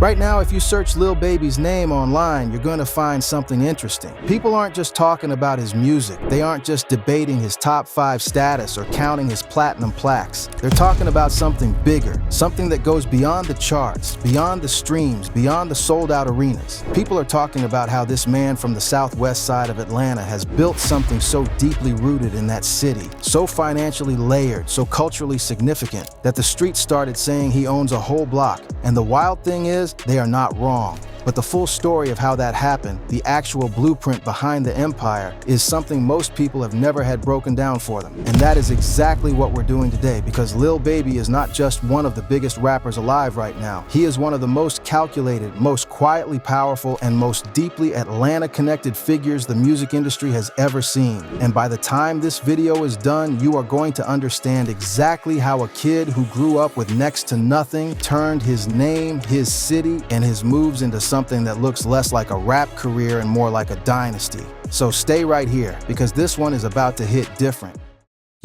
Right now, if you search Lil Baby's name online, you're going to find something interesting. People aren't just talking about his music. They aren't just debating his top 5 status or counting his platinum plaques. They're talking about something bigger, something that goes beyond the charts, beyond the streams, beyond the sold-out arenas. People are talking about how this man from the southwest side of Atlanta has built something so deeply rooted in that city, so financially layered, so culturally significant, that the streets started saying he owns a whole block. And the wild thing is, they are not wrong. But the full story of how that happened, the actual blueprint behind the empire, is something most people have never had broken down for them. And that is exactly what we're doing today, because Lil Baby is not just one of the biggest rappers alive right now. He is one of the most calculated, most quietly powerful, and most deeply Atlanta-connected figures the music industry has ever seen. And by the time this video is done, you are going to understand exactly how a kid who grew up with next to nothing turned his name, his city, and his moves into something that looks less like a rap career and more like a dynasty. So stay right here, because this one is about to hit different.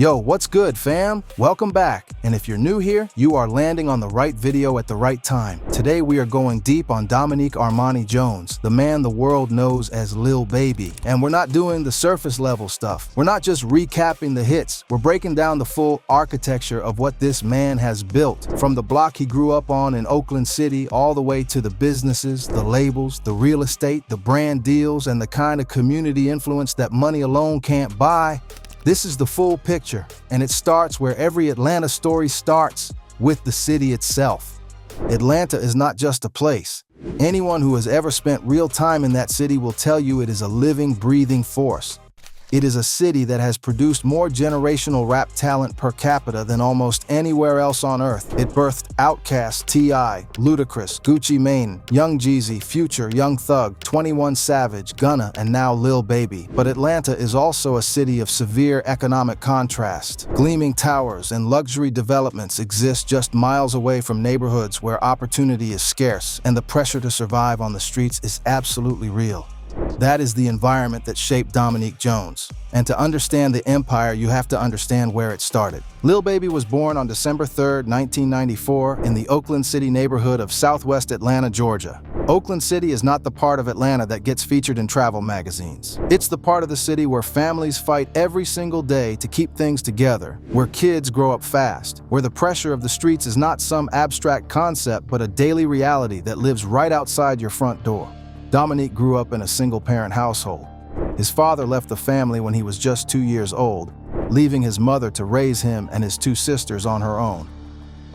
Yo, what's good, fam? Welcome back. And if you're new here, you are landing on the right video at the right time. Today we are going deep on Dominique Armani Jones, the man the world knows as Lil Baby. And we're not doing the surface level stuff. We're not just recapping the hits. We're breaking down the full architecture of what this man has built. From the block he grew up on in Oakland City, all the way to the businesses, the labels, the real estate, the brand deals, and the kind of community influence that money alone can't buy. This is the full picture, and it starts where every Atlanta story starts, with the city itself. Atlanta is not just a place. Anyone who has ever spent real time in that city will tell you it is a living, breathing force. It is a city that has produced more generational rap talent per capita than almost anywhere else on earth. It birthed Outkast, T.I., Ludacris, Gucci Mane, Young Jeezy, Future, Young Thug, 21 Savage, Gunna, and now Lil Baby. But Atlanta is also a city of severe economic contrast. Gleaming towers and luxury developments exist just miles away from neighborhoods where opportunity is scarce, and the pressure to survive on the streets is absolutely real. That is the environment that shaped Dominique Jones. And to understand the empire, you have to understand where it started. Lil Baby was born on December 3rd, 1994, in the Oakland City neighborhood of southwest Atlanta, Georgia. Oakland City is not the part of Atlanta that gets featured in travel magazines. It's the part of the city where families fight every single day to keep things together, where kids grow up fast, where the pressure of the streets is not some abstract concept but a daily reality that lives right outside your front door. Dominique grew up in a single-parent household. His father left the family when he was just 2 years old, leaving his mother to raise him and his 2 sisters on her own.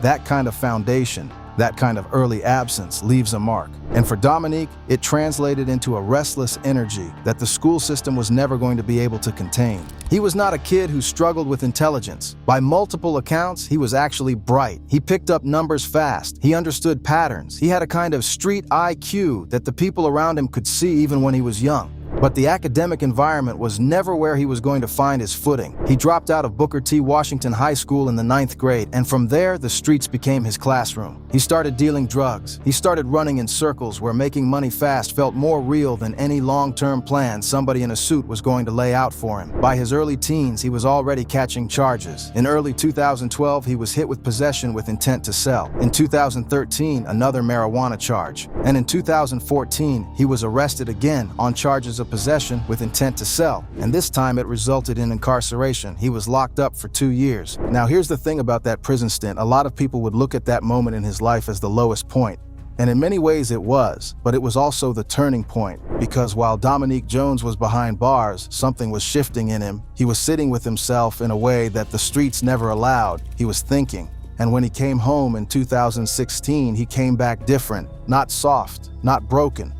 That kind of foundation, that kind of early absence leaves a mark. And for Dominique, it translated into a restless energy that the school system was never going to be able to contain. He was not a kid who struggled with intelligence. By multiple accounts, he was actually bright. He picked up numbers fast. He understood patterns. He had a kind of street IQ that the people around him could see even when he was young. But the academic environment was never where he was going to find his footing. He dropped out of Booker T. Washington High School in the 9th grade, and from there, the streets became his classroom. He started dealing drugs. He started running in circles where making money fast felt more real than any long-term plan somebody in a suit was going to lay out for him. By his early teens, he was already catching charges. In early 2012, he was hit with possession with intent to sell. In 2013, another marijuana charge. And in 2014, he was arrested again on charges of possession with intent to sell, and this time it resulted in incarceration. He was locked up for 2 years. Now here's the thing about that prison stint. A lot of people would look at that moment in his life as the lowest point. And in many ways it was, but it was also the turning point, because while Dominique Jones was behind bars, something was shifting in him. He was sitting with himself in a way that the streets never allowed. He was thinking. And when he came home in 2016, he came back different, not soft, not broken.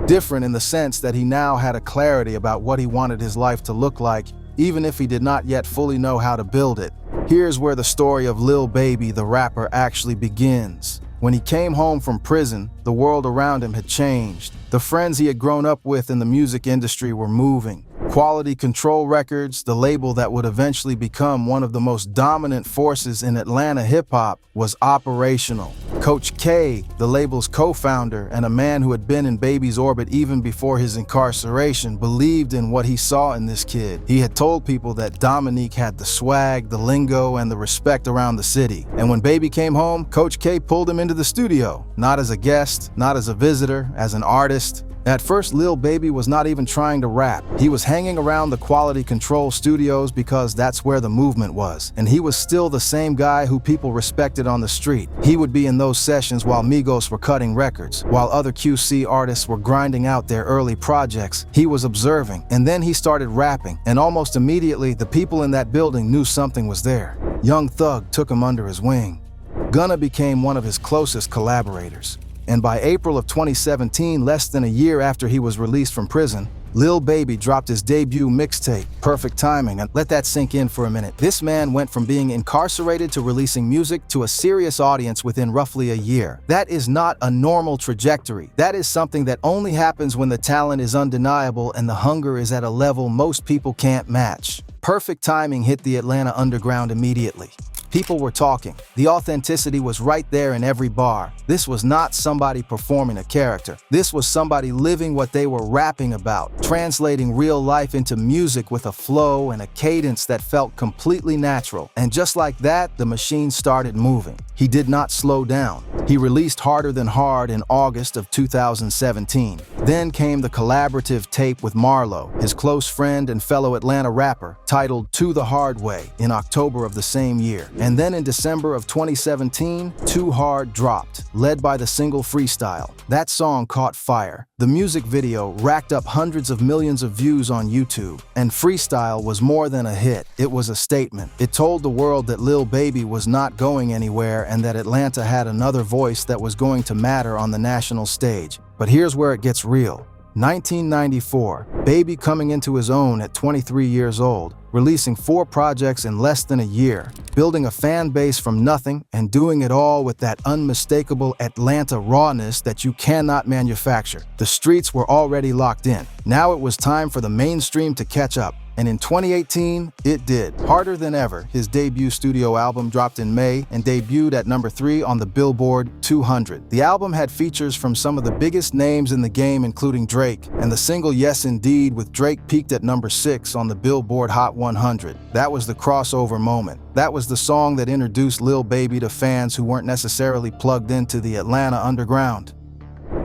Different in the sense that he now had a clarity about what he wanted his life to look like, even if he did not yet fully know how to build it. Here's where the story of Lil Baby, the rapper, actually begins. When he came home from prison, the world around him had changed. The friends he had grown up with in the music industry were moving. Quality Control Records, the label that would eventually become one of the most dominant forces in Atlanta hip-hop, was operational. Coach K, the label's co-founder and a man who had been in Baby's orbit even before his incarceration, believed in what he saw in this kid. He had told people that Dominique had the swag, the lingo, and the respect around the city. And when Baby came home, Coach K pulled him into the studio, not as a guest, not as a visitor, as an artist. At first, Lil Baby was not even trying to rap. He was hanging around the Quality Control studios because that's where the movement was. And he was still the same guy who people respected on the street. He would be in those sessions while Migos were cutting records, while other QC artists were grinding out their early projects. He was observing, and then he started rapping, and almost immediately, the people in that building knew something was there. Young Thug took him under his wing. Gunna became one of his closest collaborators. And by April of 2017, less than a year after he was released from prison, Lil Baby dropped his debut mixtape, Perfect Timing, and let that sink in for a minute. This man went from being incarcerated to releasing music to a serious audience within roughly a year. That is not a normal trajectory. That is something that only happens when the talent is undeniable and the hunger is at a level most people can't match. Perfect Timing hit the Atlanta underground immediately. People were talking. The authenticity was right there in every bar. This was not somebody performing a character. This was somebody living what they were rapping about, translating real life into music with a flow and a cadence that felt completely natural. And just like that, the machine started moving. He did not slow down. He released Harder Than Hard in August of 2017. Then came the collaborative tape with Marlo, his close friend and fellow Atlanta rapper, titled To the Hard Way, in October of the same year. And then in December of 2017, Too Hard dropped, led by the single Freestyle. That song caught fire. The music video racked up hundreds of millions of views on YouTube, and Freestyle was more than a hit. It was a statement. It told the world that Lil Baby was not going anywhere and that Atlanta had another voice that was going to matter on the national stage. But here's where it gets real. 1994, Baby coming into his own at 23 years old, releasing 4 projects in less than a year, building a fan base from nothing and doing it all with that unmistakable Atlanta rawness that you cannot manufacture. The streets were already locked in. Now it was time for the mainstream to catch up. And in 2018, it did. Harder Than Ever, his debut studio album, dropped in May and debuted at number 3 on the Billboard 200. The album had features from some of the biggest names in the game, including Drake, and the single Yes Indeed with Drake peaked at number 6 on the Billboard Hot 100. That was the crossover moment. That was the song that introduced Lil Baby to fans who weren't necessarily plugged into the Atlanta underground.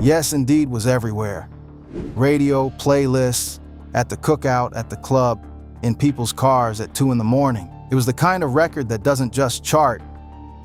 Yes Indeed was everywhere. Radio, playlists, at the cookout, at the club, in people's cars at 2 in the morning. It was the kind of record that doesn't just chart,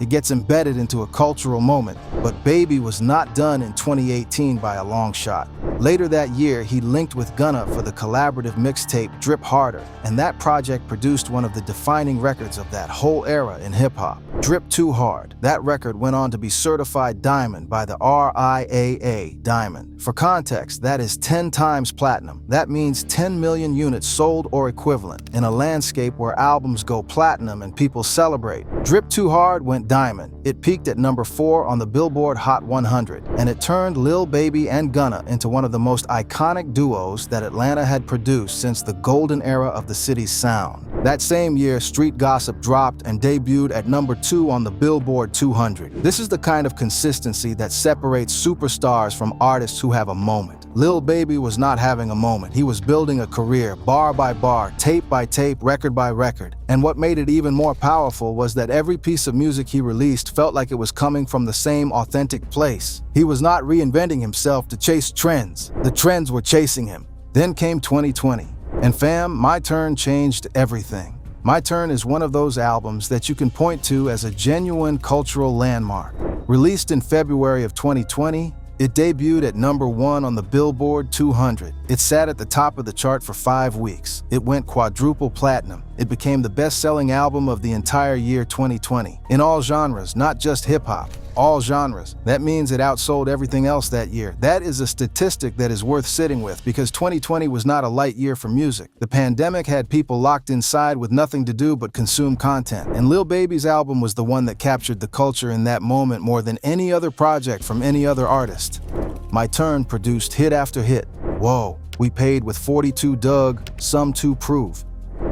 it gets embedded into a cultural moment. But Baby was not done in 2018 by a long shot. Later that year, he linked with Gunna for the collaborative mixtape Drip Harder, and that project produced one of the defining records of that whole era in hip-hop. Drip Too Hard. That record went on to be certified diamond by the RIAA Diamond. For context, that is 10 times platinum. That means 10 million units sold or equivalent, in a landscape where albums go platinum and people celebrate. Drip Too Hard went diamond. It peaked at number 4 on the Billboard Hot 100, and it turned Lil Baby and Gunna into one of the most iconic duos that Atlanta had produced since the golden era of the city's sound. That same year, Street Gossip dropped and debuted at number 2 on the Billboard 200. This is the kind of consistency that separates superstars from artists who have a moment. Lil Baby was not having a moment. He was building a career, bar by bar, tape by tape, record by record. And what made it even more powerful was that every piece of music he released felt like it was coming from the same authentic place. He was not reinventing himself to chase trends. The trends were chasing him. Then came 2020. And fam, My Turn changed everything. My Turn is one of those albums that you can point to as a genuine cultural landmark. Released in February of 2020, it debuted at number 1 on the Billboard 200. It sat at the top of the chart for 5 weeks. It went quadruple platinum. It became the best-selling album of the entire year 2020. In all genres, not just hip-hop. All genres. That means it outsold everything else that year. That is a statistic that is worth sitting with because 2020 was not a light year for music. The pandemic had people locked inside with nothing to do but consume content. And Lil Baby's album was the one that captured the culture in that moment more than any other project from any other artist. My Turn produced hit after hit. Whoa, We Paid with 42 Doug, Some to Prove.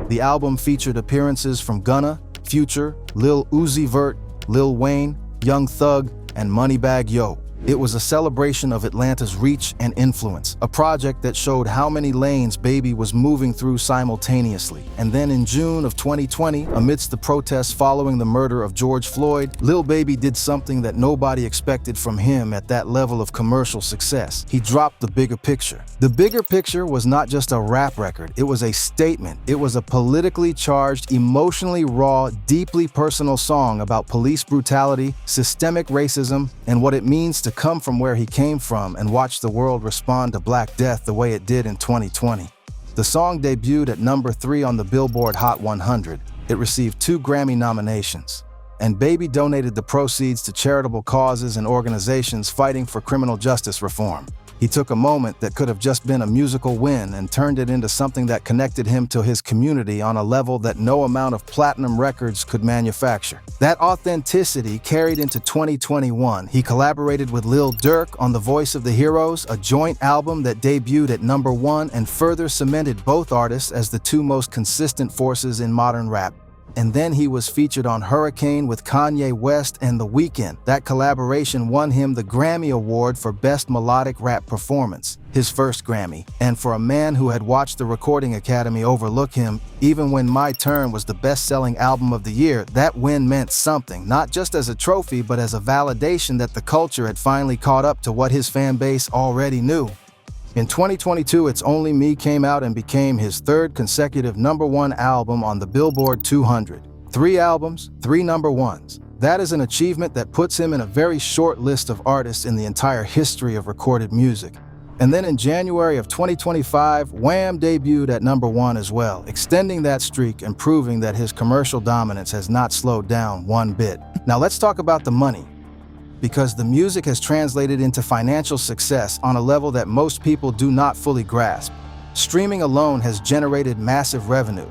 The album featured appearances from Gunna, Future, Lil Uzi Vert, Lil Wayne, Young Thug, and Moneybagg Yo. It was a celebration of Atlanta's reach and influence, a project that showed how many lanes Baby was moving through simultaneously. And then in June of 2020, amidst the protests following the murder of George Floyd, Lil Baby did something that nobody expected from him at that level of commercial success. He dropped The Bigger Picture. The Bigger Picture was not just a rap record, it was a statement. It was a politically charged, emotionally raw, deeply personal song about police brutality, systemic racism, and what it means to come from where he came from and watch the world respond to Black Death the way it did in 2020. The song debuted at number 3 on the Billboard Hot 100. It received 2 Grammy nominations. And Baby donated the proceeds to charitable causes and organizations fighting for criminal justice reform. He took a moment that could have just been a musical win and turned it into something that connected him to his community on a level that no amount of platinum records could manufacture. That authenticity carried into 2021. He collaborated with Lil Durk on The Voice of the Heroes, a joint album that debuted at number 1 and further cemented both artists as the 2 most consistent forces in modern rap. And then he was featured on Hurricane with Kanye West and The Weeknd. That collaboration won him the Grammy Award for Best Melodic Rap Performance, his first Grammy. And for a man who had watched the Recording Academy overlook him, even when My Turn was the best-selling album of the year, that win meant something, not just as a trophy, but as a validation that the culture had finally caught up to what his fan base already knew. In 2022, It's Only Me came out and became his 3rd consecutive number 1 album on the Billboard 200. 3 albums, 3 number 1s. That is an achievement that puts him in a very short list of artists in the entire history of recorded music. And then in January of 2025, Wham debuted at number 1 as well, extending that streak and proving that his commercial dominance has not slowed down one bit. Now let's talk about the money, because the music has translated into financial success on a level that most people do not fully grasp. Streaming alone has generated massive revenue.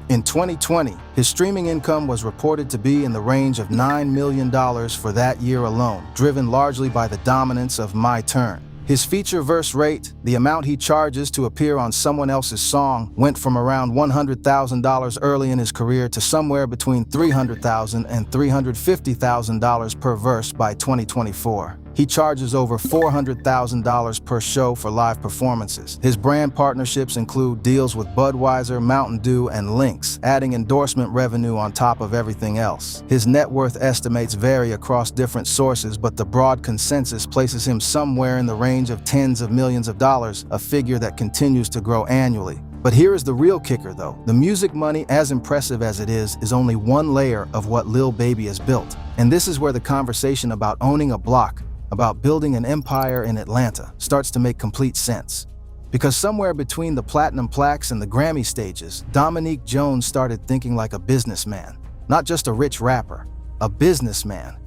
In 2020, his streaming income was reported to be in the range of $9 million for that year alone, driven largely by the dominance of My Turn. His feature-verse rate, the amount he charges to appear on someone else's song, went from around $100,000 early in his career to somewhere between $300,000 and $350,000 per verse by 2024. He charges over $400,000 per show for live performances. His brand partnerships include deals with Budweiser, Mountain Dew, and Lynx, adding endorsement revenue on top of everything else. His net worth estimates vary across different sources, but the broad consensus places him somewhere in the range of tens of millions of dollars, a figure that continues to grow annually. But here is the real kicker though. The music money, as impressive as it is only one layer of what Lil Baby has built. And this is where the conversation about owning a block, about building an empire in Atlanta, starts to make complete sense. Because somewhere between the platinum plaques and the Grammy stages, Dominique Jones started thinking like a businessman. Not just a rich rapper, a businessman.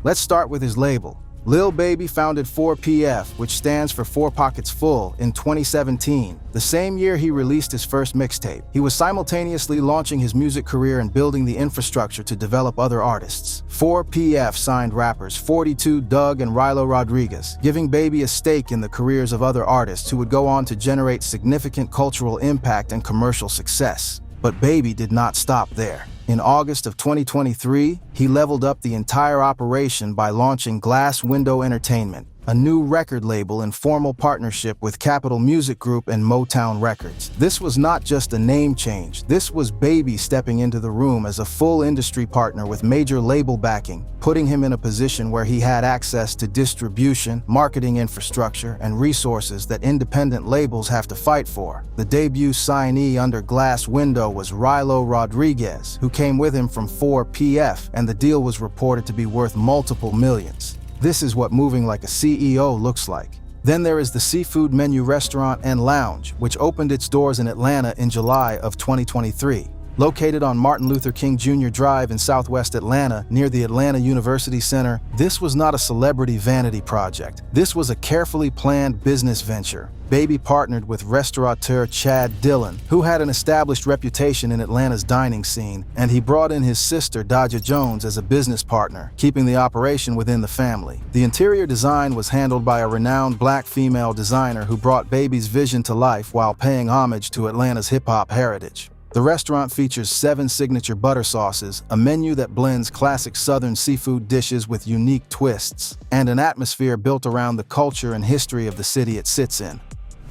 Let's start with his label. Lil Baby founded 4PF, which stands for 4 Pockets Full, in 2017, the same year he released his first mixtape. He was simultaneously launching his music career and building the infrastructure to develop other artists. 4PF signed rappers 42 Dugg and Rilo Rodriguez, giving Baby a stake in the careers of other artists who would go on to generate significant cultural impact and commercial success. But Baby did not stop there. In August of 2023, he leveled up the entire operation by launching Glass Window Entertainment, a new record label in formal partnership with Capitol Music Group and Motown Records. This was not just a name change. This was Baby stepping into the room as a full industry partner with major label backing, putting him in a position where he had access to distribution, marketing infrastructure, and resources that independent labels have to fight for. The debut signee under Glass Window was Rilo Rodriguez, who came with him from 4PF, and the deal was reported to be worth multiple millions. This is what moving like a CEO looks like. Then there is the Seafood Menu Restaurant and Lounge, which opened its doors in Atlanta in July of 2023. Located on Martin Luther King Jr. Drive in Southwest Atlanta, near the Atlanta University Center, this was not a celebrity vanity project. This was a carefully planned business venture. Baby partnered with restaurateur Chad Dillon, who had an established reputation in Atlanta's dining scene, and he brought in his sister Daja Jones as a business partner, keeping the operation within the family. The interior design was handled by a renowned black female designer who brought Baby's vision to life while paying homage to Atlanta's hip-hop heritage. The restaurant features 7 signature butter sauces, a menu that blends classic Southern seafood dishes with unique twists, and an atmosphere built around the culture and history of the city it sits in.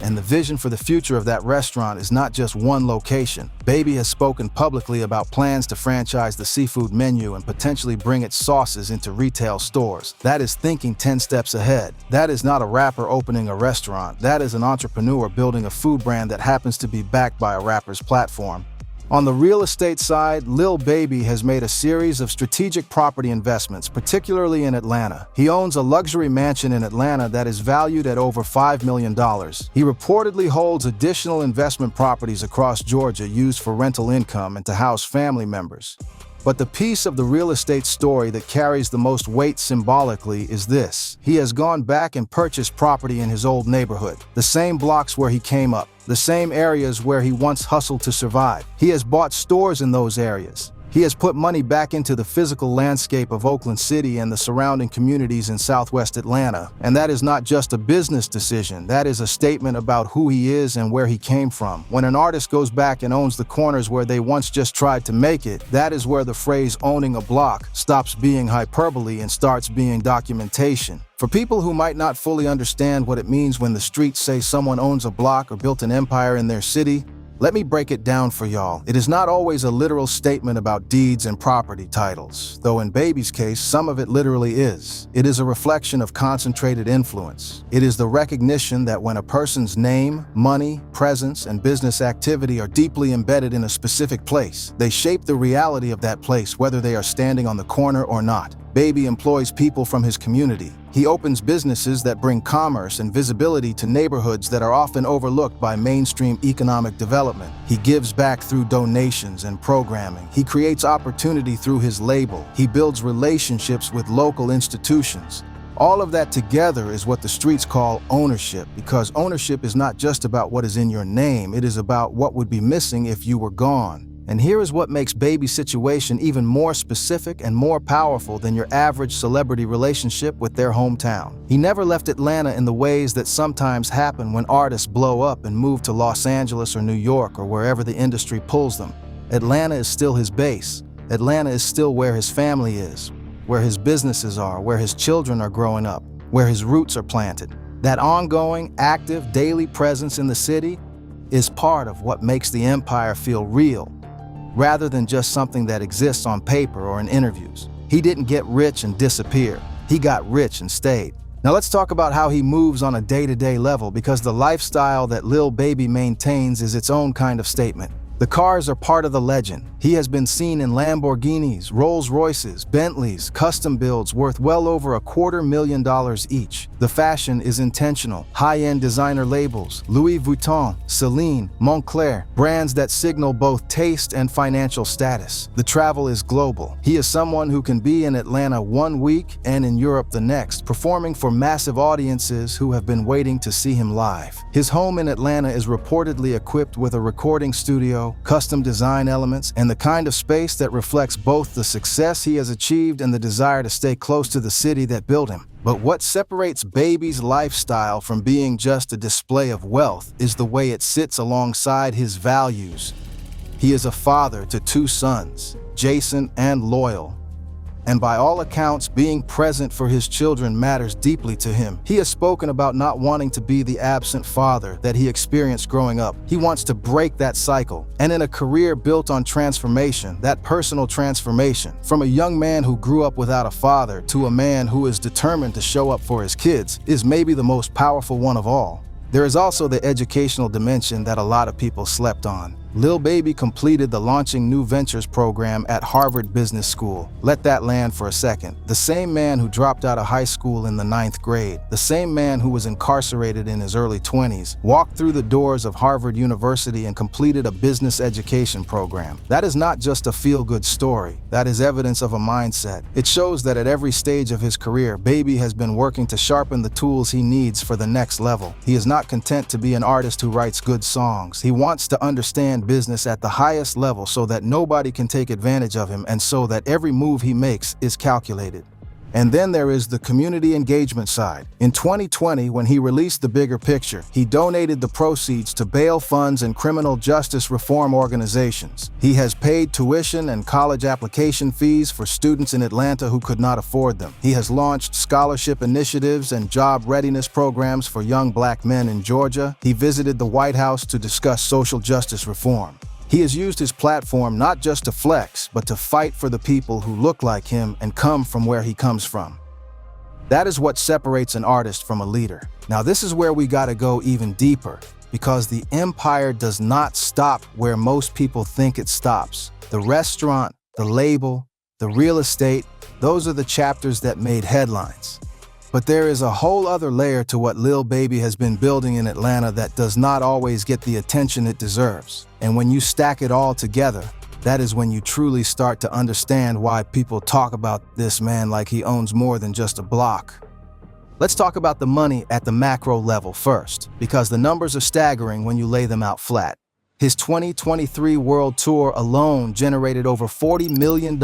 And the vision for the future of that restaurant is not just one location. Baby has spoken publicly about plans to franchise the seafood menu and potentially bring its sauces into retail stores. That is thinking 10 steps ahead. That is not a rapper opening a restaurant. That is an entrepreneur building a food brand that happens to be backed by a rapper's platform. On the real estate side, Lil Baby has made a series of strategic property investments, particularly in Atlanta. He owns a luxury mansion in Atlanta that is valued at over $5 million. He reportedly holds additional investment properties across Georgia used for rental income and to house family members. But the piece of the real estate story that carries the most weight symbolically is this. He has gone back and purchased property in his old neighborhood, the same blocks where he came up, the same areas where he once hustled to survive. He has bought stores in those areas. He has put money back into the physical landscape of Oakland City and the surrounding communities in Southwest Atlanta. And that is not just a business decision, that is a statement about who he is and where he came from. When an artist goes back and owns the corners where they once just tried to make it, that is where the phrase owning a block stops being hyperbole and starts being documentation. For people who might not fully understand what it means when the streets say someone owns a block or built an empire in their city, let me break it down for y'all. It is not always a literal statement about deeds and property titles, though in Baby's case, some of it literally is. It is a reflection of concentrated influence. It is the recognition that when a person's name, money, presence, and business activity are deeply embedded in a specific place, they shape the reality of that place, whether they are standing on the corner or not. Baby employs people from his community. He opens businesses that bring commerce and visibility to neighborhoods that are often overlooked by mainstream economic development. He gives back through donations and programming. He creates opportunity through his label. He builds relationships with local institutions. All of that together is what the streets call ownership, because ownership is not just about what is in your name, it is about what would be missing if you were gone. And here is what makes Baby's situation even more specific and more powerful than your average celebrity relationship with their hometown. He never left Atlanta in the ways that sometimes happen when artists blow up and move to Los Angeles or New York or wherever the industry pulls them. Atlanta is still his base. Atlanta is still where his family is, where his businesses are, where his children are growing up, where his roots are planted. That ongoing, active, daily presence in the city is part of what makes the empire feel real, rather than just something that exists on paper or in interviews. He didn't get rich and disappear. He got rich and stayed. Now let's talk about how he moves on a day-to-day level, because the lifestyle that Lil Baby maintains is its own kind of statement. The cars are part of the legend. He has been seen in Lamborghinis, Rolls Royces, Bentleys, custom builds worth well over $250,000 each. The fashion is intentional. High-end designer labels, Louis Vuitton, Celine, Moncler, brands that signal both taste and financial status. The travel is global. He is someone who can be in Atlanta one week and in Europe the next, performing for massive audiences who have been waiting to see him live. His home in Atlanta is reportedly equipped with a recording studio, custom design elements, and the kind of space that reflects both the success he has achieved and the desire to stay close to the city that built him. But what separates Baby's lifestyle from being just a display of wealth is the way it sits alongside his values. He is a father to 2 sons, Jason and Loyal. And by all accounts, being present for his children matters deeply to him. He has spoken about not wanting to be the absent father that he experienced growing up. He wants to break that cycle. And in a career built on transformation, that personal transformation, from a young man who grew up without a father to a man who is determined to show up for his kids, is maybe the most powerful one of all. There is also the educational dimension that a lot of people slept on. Lil Baby completed the Launching New Ventures program at Harvard Business School. Let that land for a second. The same man who dropped out of high school in the 9th grade, the same man who was incarcerated in his early 20s, walked through the doors of Harvard University and completed a business education program. That is not just a feel-good story. That is evidence of a mindset. It shows that at every stage of his career, Baby has been working to sharpen the tools he needs for the next level. He is not content to be an artist who writes good songs. He wants to understand business at the highest level so that nobody can take advantage of him and so that every move he makes is calculated. And then there is the community engagement side. In 2020, when he released The Bigger Picture, he donated the proceeds to bail funds and criminal justice reform organizations. He has paid tuition and college application fees for students in Atlanta who could not afford them. He has launched scholarship initiatives and job readiness programs for young black men in Georgia. He visited the White House to discuss social justice reform. He has used his platform not just to flex, but to fight for the people who look like him and come from where he comes from. That is what separates an artist from a leader. Now, this is where we gotta go even deeper, because the empire does not stop where most people think it stops. The restaurant, the label, the real estate, those are the chapters that made headlines. But there is a whole other layer to what Lil Baby has been building in Atlanta that does not always get the attention it deserves. And when you stack it all together, that is when you truly start to understand why people talk about this man like he owns more than just a block. Let's talk about the money at the macro level first, because the numbers are staggering when you lay them out flat. His 2023 world tour alone generated over $40 million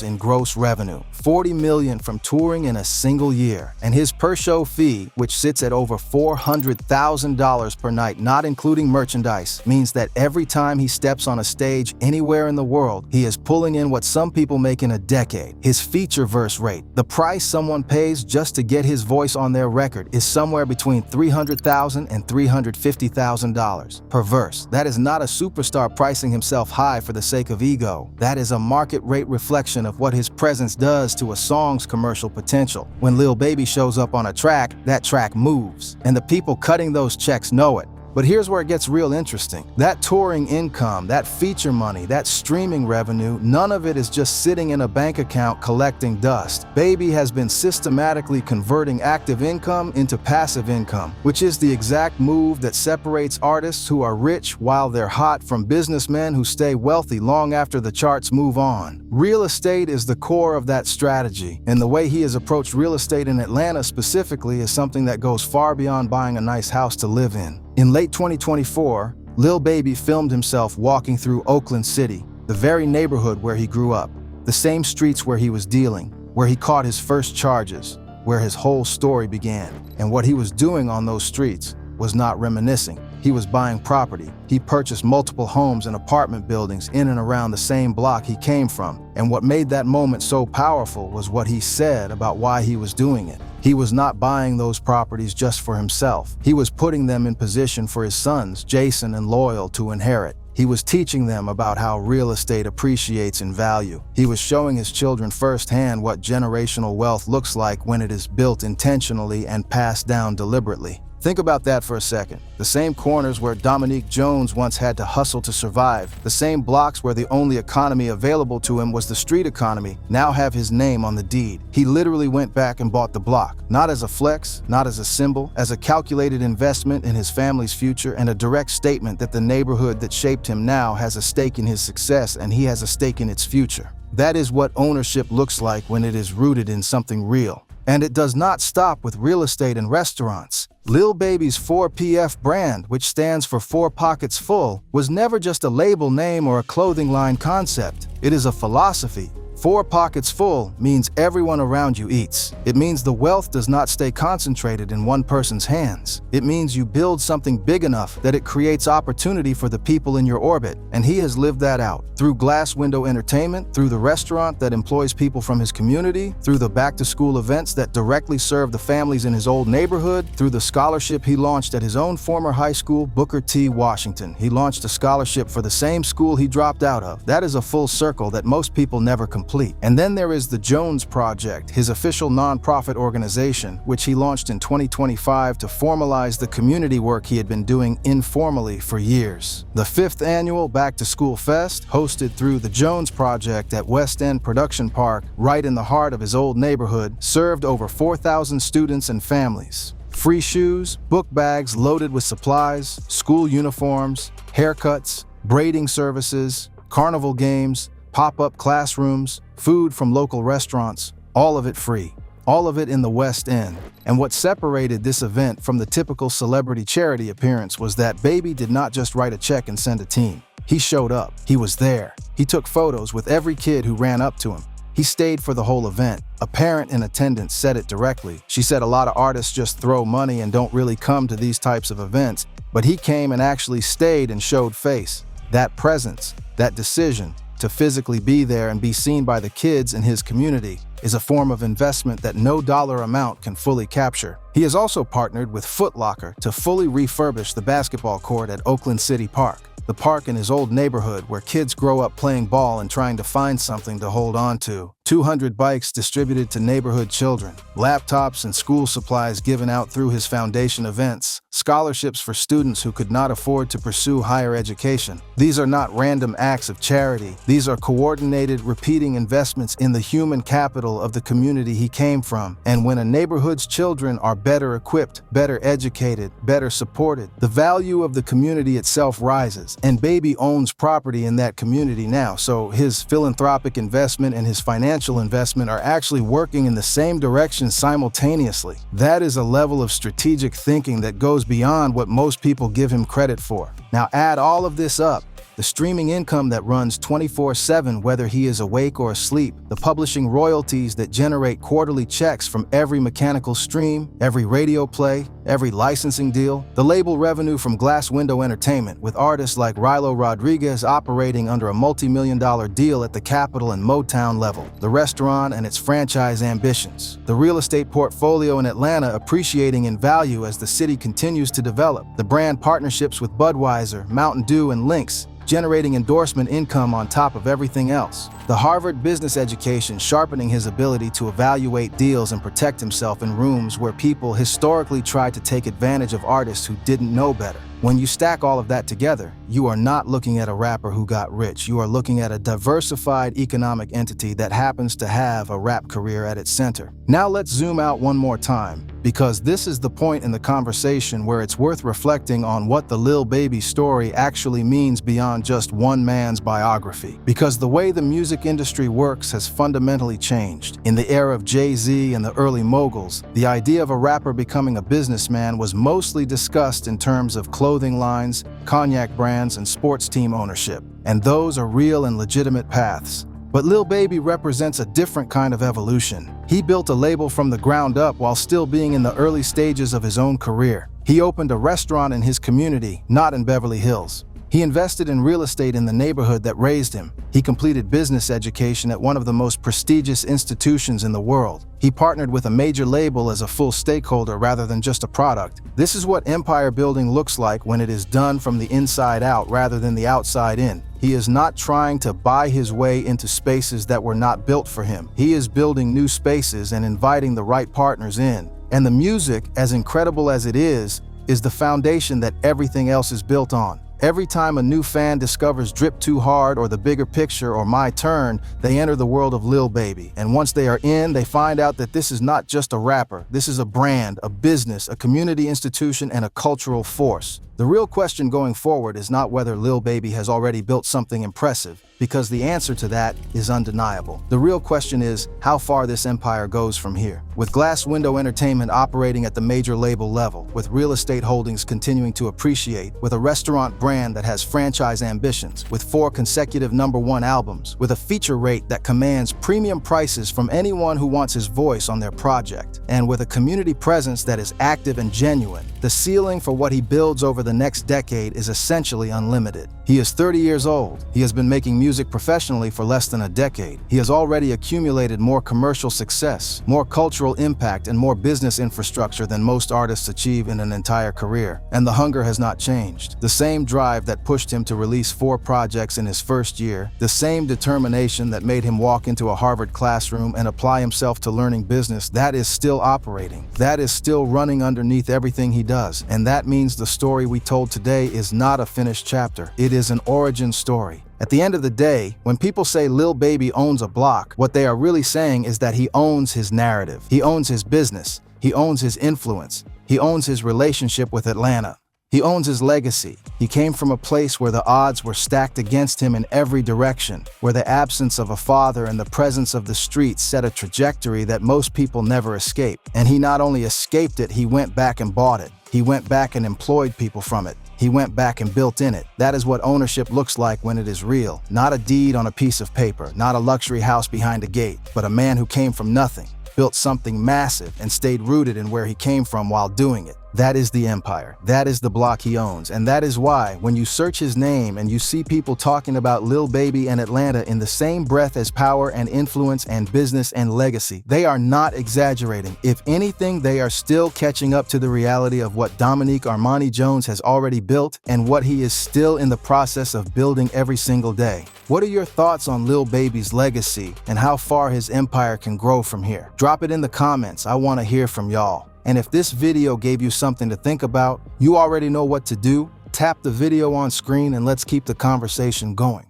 in gross revenue, $40 million from touring in a single year. And his per-show fee, which sits at over $400,000 per night, not including merchandise, means that every time he steps on a stage anywhere in the world, he is pulling in what some people make in a decade. His feature verse rate, the price someone pays just to get his voice on their record, is somewhere between $300,000 and $350,000 per verse. That is not a superstar pricing himself high for the sake of ego. That is a market rate reflection of what his presence does to a song's commercial potential. When Lil Baby shows up on a track, that track moves, and the people cutting those checks know it. But here's where it gets real interesting. That touring income, that feature money, that streaming revenue, none of it is just sitting in a bank account collecting dust. Baby has been systematically converting active income into passive income, which is the exact move that separates artists who are rich while they're hot from businessmen who stay wealthy long after the charts move on. Real estate is the core of that strategy, and the way he has approached real estate in Atlanta specifically is something that goes far beyond buying a nice house to live in. In late 2024, Lil Baby filmed himself walking through Oakland City, the very neighborhood where he grew up, the same streets where he was dealing, where he caught his first charges, where his whole story began. And what he was doing on those streets was not reminiscing. He was buying property. He purchased multiple homes and apartment buildings in and around the same block he came from. And what made that moment so powerful was what he said about why he was doing it. He was not buying those properties just for himself. He was putting them in position for his sons, Jason and Loyal, to inherit. He was teaching them about how real estate appreciates in value. He was showing his children firsthand what generational wealth looks like when it is built intentionally and passed down deliberately. Think about that for a second. The same corners where Dominique Jones once had to hustle to survive, the same blocks where the only economy available to him was the street economy, now have his name on the deed. He literally went back and bought the block, not as a flex, not as a symbol, as a calculated investment in his family's future and a direct statement that the neighborhood that shaped him now has a stake in his success and he has a stake in its future. That is what ownership looks like when it is rooted in something real. And it does not stop with real estate and restaurants. Lil Baby's 4PF brand, which stands for 4 Pockets Full, was never just a label name or a clothing line concept. It is a philosophy. 4 Pockets Full means everyone around you eats. It means the wealth does not stay concentrated in one person's hands. It means you build something big enough that it creates opportunity for the people in your orbit, and he has lived that out. Through Glass Window Entertainment, through the restaurant that employs people from his community, through the back-to-school events that directly serve the families in his old neighborhood, through the scholarship he launched at his own former high school, Booker T. Washington. He launched a scholarship for the same school he dropped out of. That is a full circle that most people never complete. And then there is the Jones Project, his official nonprofit organization, which he launched in 2025 to formalize the community work he had been doing informally for years. The 5th annual Back to School Fest, hosted through the Jones Project at West End Production Park, right in the heart of his old neighborhood, served over 4,000 students and families. Free shoes, book bags loaded with supplies, school uniforms, haircuts, braiding services, carnival games, pop-up classrooms, food from local restaurants, all of it free. All of it in the West End. And what separated this event from the typical celebrity charity appearance was that Baby did not just write a check and send a team. He showed up. He was there. He took photos with every kid who ran up to him. He stayed for the whole event. A parent in attendance said it directly. She said a lot of artists just throw money and don't really come to these types of events, but he came and actually stayed and showed face. That presence, that decision to physically be there and be seen by the kids in his community is a form of investment that no dollar amount can fully capture. He has also partnered with Foot Locker to fully refurbish the basketball court at Oakland City Park, the park in his old neighborhood where kids grow up playing ball and trying to find something to hold on to. 200 bikes distributed to neighborhood children, laptops and school supplies given out through his foundation events, scholarships for students who could not afford to pursue higher education. These are not random acts of charity. These are coordinated, repeating investments in the human capital of the community he came from. And when a neighborhood's children are better equipped, better educated, better supported, the value of the community itself rises. And Baby owns property in that community now, so his philanthropic investment and his financial investment are actually working in the same direction simultaneously. That is a level of strategic thinking that goes beyond what most people give him credit for. Now add all of this up. The streaming income that runs 24/7 whether he is awake or asleep, the publishing royalties that generate quarterly checks from every mechanical stream, every radio play, every licensing deal, the label revenue from Glass Window Entertainment with artists like Rilo Rodriguez operating under a multi-million-dollar deal at the Capitol and Motown level, the restaurant and its franchise ambitions, the real estate portfolio in Atlanta appreciating in value as the city continues to develop, the brand partnerships with Budweiser, Mountain Dew, and Lynx, generating endorsement income on top of everything else. The Harvard business education sharpening his ability to evaluate deals and protect himself in rooms where people historically tried to take advantage of artists who didn't know better. When you stack all of that together, you are not looking at a rapper who got rich. You are looking at a diversified economic entity that happens to have a rap career at its center. Now let's zoom out one more time, because this is the point in the conversation where it's worth reflecting on what the Lil Baby story actually means beyond just one man's biography. Because the way the music industry works has fundamentally changed. In the era of Jay-Z and the early moguls, the idea of a rapper becoming a businessman was mostly discussed in terms of clothing lines, cognac brands, and sports team ownership. And those are real and legitimate paths. But Lil Baby represents a different kind of evolution. He built a label from the ground up while still being in the early stages of his own career. He opened a restaurant in his community, not in Beverly Hills. He invested in real estate in the neighborhood that raised him. He completed business education at one of the most prestigious institutions in the world. He partnered with a major label as a full stakeholder rather than just a product. This is what empire building looks like when it is done from the inside out rather than the outside in. He is not trying to buy his way into spaces that were not built for him. He is building new spaces and inviting the right partners in. And the music, as incredible as it is the foundation that everything else is built on. Every time a new fan discovers Drip Too Hard or The Bigger Picture or My Turn, they enter the world of Lil Baby. And once they are in, they find out that this is not just a rapper. This is a brand, a business, a community institution, and a cultural force. The real question going forward is not whether Lil Baby has already built something impressive, because the answer to that is undeniable. The real question is how far this empire goes from here. With Glass Window Entertainment operating at the major label level, with real estate holdings continuing to appreciate, with a restaurant brand that has franchise ambitions, with 4 consecutive #1 albums, with a feature rate that commands premium prices from anyone who wants his voice on their project, and with a community presence that is active and genuine, the ceiling for what he builds over the next decade is essentially unlimited. He is 30 years old. He has been making music professionally for less than a decade. He has already accumulated more commercial success, more cultural impact, and more business infrastructure than most artists achieve in an entire career. And the hunger has not changed. The same drive that pushed him to release 4 projects in his first year, the same determination that made him walk into a Harvard classroom and apply himself to learning business, that is still operating. That is still running underneath everything he does. And that means the story we told today is not a finished chapter. It is an origin story. At the end of the day, when people say Lil Baby owns a block, what they are really saying is that he owns his narrative. He owns his business. He owns his influence. He owns his relationship with Atlanta. He owns his legacy. He came from a place where the odds were stacked against him in every direction, where the absence of a father and the presence of the streets set a trajectory that most people never escape. And he not only escaped it, he went back and bought it. He went back and employed people from it. He went back and built in it. That is what ownership looks like when it is real. Not a deed on a piece of paper, not a luxury house behind a gate, but a man who came from nothing, built something massive, and stayed rooted in where he came from while doing it. That is the empire. That is the block he owns. And that is why, when you search his name and you see people talking about Lil Baby and Atlanta in the same breath as power and influence and business and legacy, they are not exaggerating. If anything, they are still catching up to the reality of what Dominique Armani Jones has already built and what he is still in the process of building every single day. What are your thoughts on Lil Baby's legacy and how far his empire can grow from here? Drop it in the comments. I want to hear from y'all. And if this video gave you something to think about, you already know what to do. Tap the video on screen and let's keep the conversation going.